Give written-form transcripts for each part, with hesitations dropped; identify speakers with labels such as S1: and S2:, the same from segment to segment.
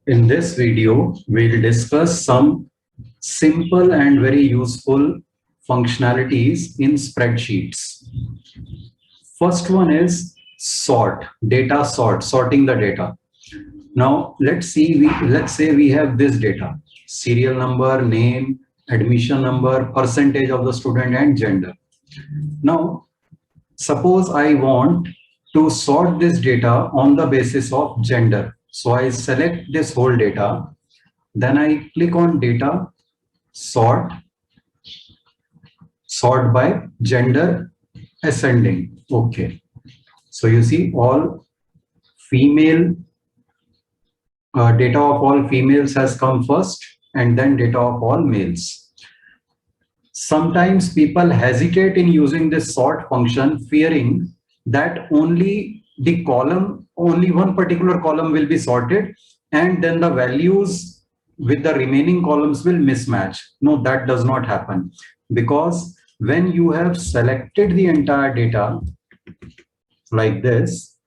S1: In this video, we'll discuss some simple and very useful functionalities in spreadsheets. First one is sort, data sort, sorting the data. Now let's say we have this data: serial number, name, admission number, percentage of the student, and gender. Now suppose I want to sort this data on the basis of gender. So I select this whole data, then I click on data, sort by gender ascending. Okay. So you see all female data of all females has come first, and then data of all males. Sometimes people hesitate in using this sort function, fearing that only one particular column will be sorted, and then the values with the remaining columns will mismatch. No, that does not happen, because when you have selected the entire data like this,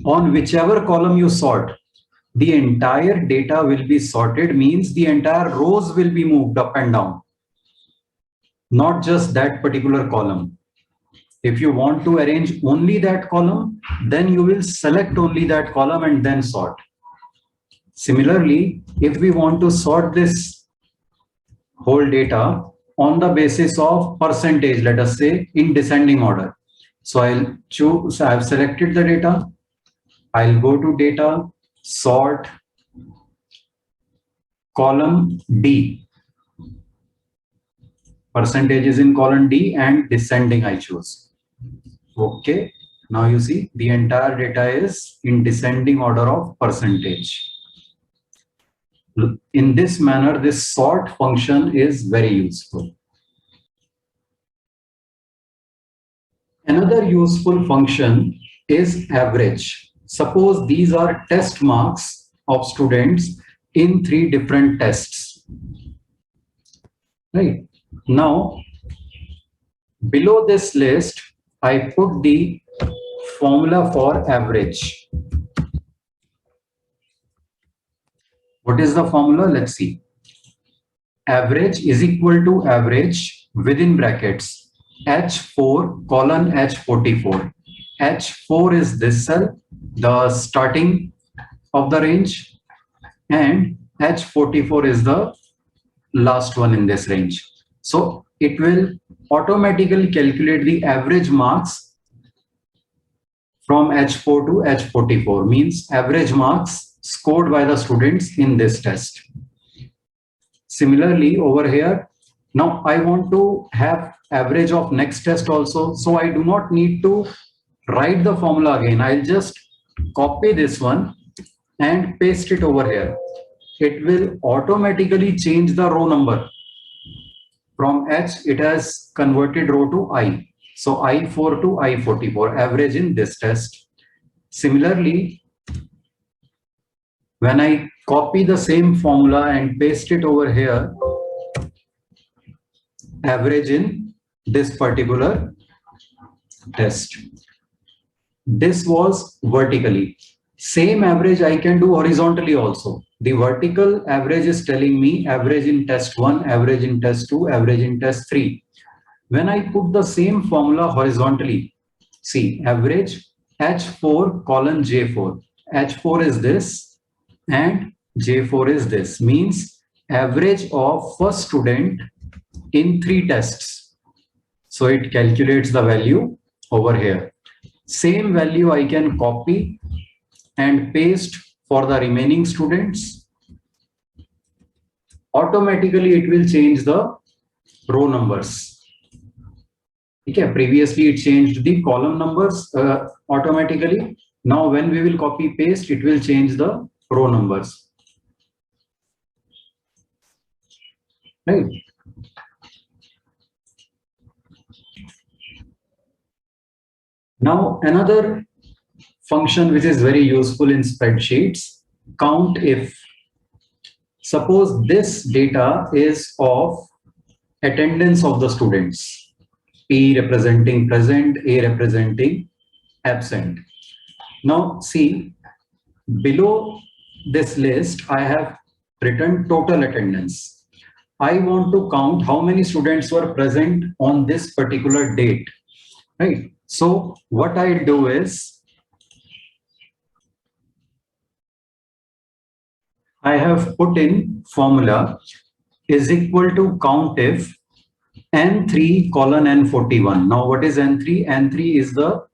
S1: on whichever column you sort, the entire data will be sorted, means the entire rows will be moved up and down, not just that particular column. If you want to arrange only that column, then you will select only that column and then sort. Similarly, if we want to sort this whole data on the basis of percentage, let us say in descending order. So I'll choose, I've selected the data, I'll go to data, sort, column D. Percentage is in column D and descending I choose. Okay. Now you see the entire data is in descending order of percentage. In this manner, this sort function is very useful. Another useful function is average. Suppose these are test marks of students in 3 different tests. Right. Now, below this list, I put the formula for average. What is the formula? Let's see. Average is equal to average within brackets H4 colon H44. H4 is this cell, the starting of the range, and H44 is the last one in this range. So it will automatically calculate the average marks from H4 to H44, means average marks scored by the students in this test. Similarly, over here, now I want to have average of next test also. So I do not need to write the formula again. I'll just copy this one and paste it over here. It will automatically change the row number. From H, it has converted row to I. So I4 to I44, average in this test. Similarly, when I copy the same formula and paste it over here, average in this particular test. This was vertically. Same average I can do horizontally also. The vertical average is telling me average in test 1, average in test 2, average in test 3. When I put the same formula horizontally, see average H4 colon J4. H4 is this and J4 is this, means average of first student in 3 tests. So it calculates the value over here. Same value I can copy and paste for the remaining students. Automatically it will change the row numbers. Okay, previously it changed the column numbers automatically. Now when we will copy paste, it will change the row numbers. Right. Now another function which is very useful in spreadsheets, count if. Suppose this data is of attendance of the students, P representing present, A representing absent. Now see, below this list, I have written total attendance. I want to count how many students were present on this particular date, right? So what I'll do is, I have put in formula is equal to COUNTIF N3 colon N41. Now what is N3? N3 is the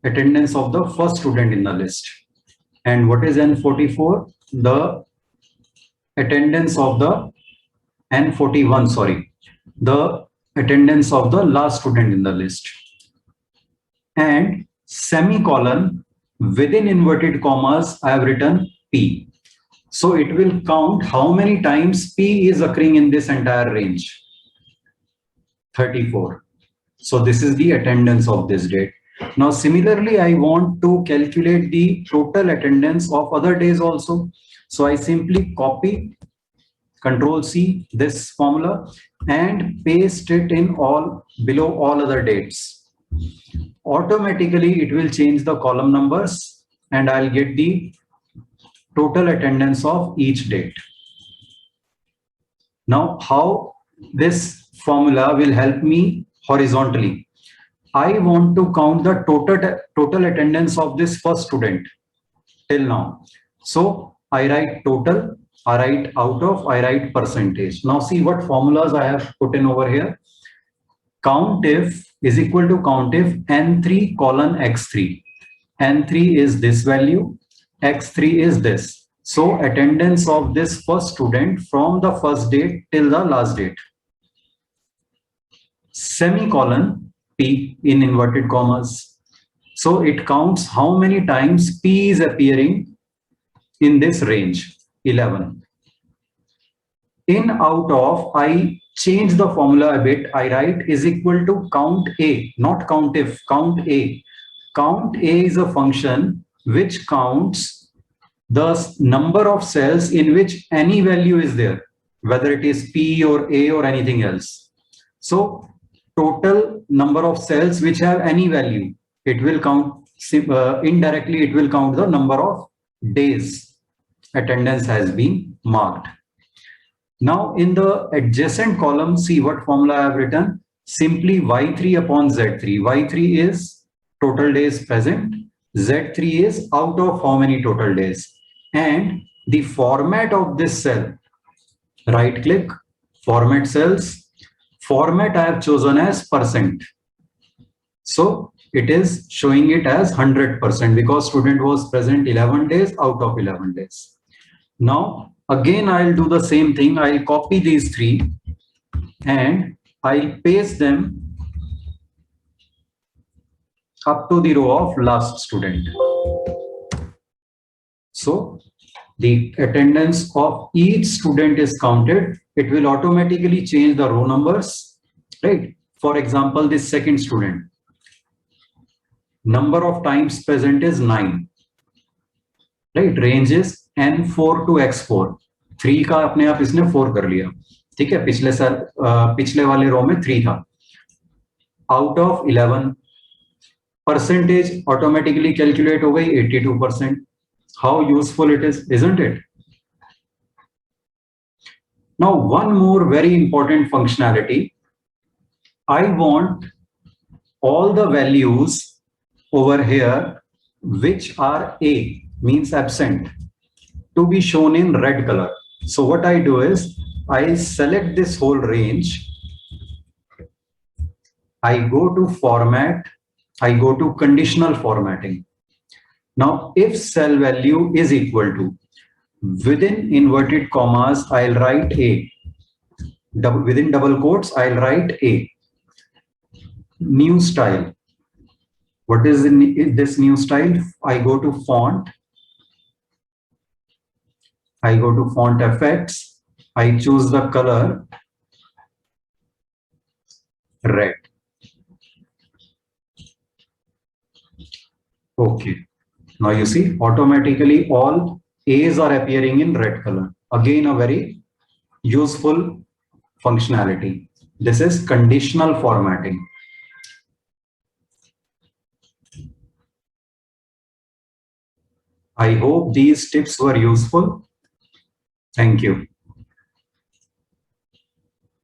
S1: attendance of the first student in the list. And what is N44? The attendance of the N41, sorry, the attendance of the last student in the list. And semicolon, within inverted commas, I have written P. So it will count how many times P is occurring in this entire range. 34. So this is the attendance of this date. Now similarly, I want to calculate the total attendance of other days also. So I simply copy, Control C, this formula, and paste it in all below all other dates. Automatically it will change the column numbers and I'll get the total attendance of each date. Now how this formula will help me horizontally? I want to count the total attendance of this first student till now. So I write total, I write out of, I write percentage. Now see what formulas I have put in over here. COUNTIF is equal to COUNTIF N3 colon X3. N3 is this value, X3 is this. So attendance of this first student from the first date till the last date. Semicolon P in inverted commas. So it counts how many times P is appearing in this range, 11. In out of, I change the formula a bit. I write is equal to count A, not COUNTIF, count A. Count A is a function which counts the number of cells in which any value is there, whether it is P or A or anything else. So total number of cells which have any value, it will count indirectly, it will count the number of days attendance has been marked. Now in the adjacent column, see what formula I have written. Simply Y3 upon Z3. Y3 is total days present. Z3 is out of how many total days. And the format of this cell, right click, format cells. Format I have chosen as percent. So it is showing it as 100% because student was present 11 days out of 11 days. Now again I'll do the same thing. I'll copy these three and I'll paste them up to the row of last student. So the attendance of each student is counted. It will automatically change the row numbers, right? For example, this second student, number of times present is 9, right? Range is N4 to X4. 3 का अपने आप इसने 4 कर लिया, ठीक है? पिछले वाले रो में 3 था. Out of 11, percentage automatically calculate हो गई 82%. How useful it is, isn't it? Now one more very important functionality. I want all the values over here which are A, means absent, to be shown in red color. So what I do is I select this whole range. I go to format. I go to conditional formatting. Now if cell value is equal to, within inverted commas, I'll write A. Within double quotes, I'll write A. New style. What is in this new style? I go to font. I go to font effects. I choose the color red. Okay. Now you see automatically all A's are appearing in red color. Again, a very useful functionality. This is conditional formatting. I hope these tips were useful. Thank you.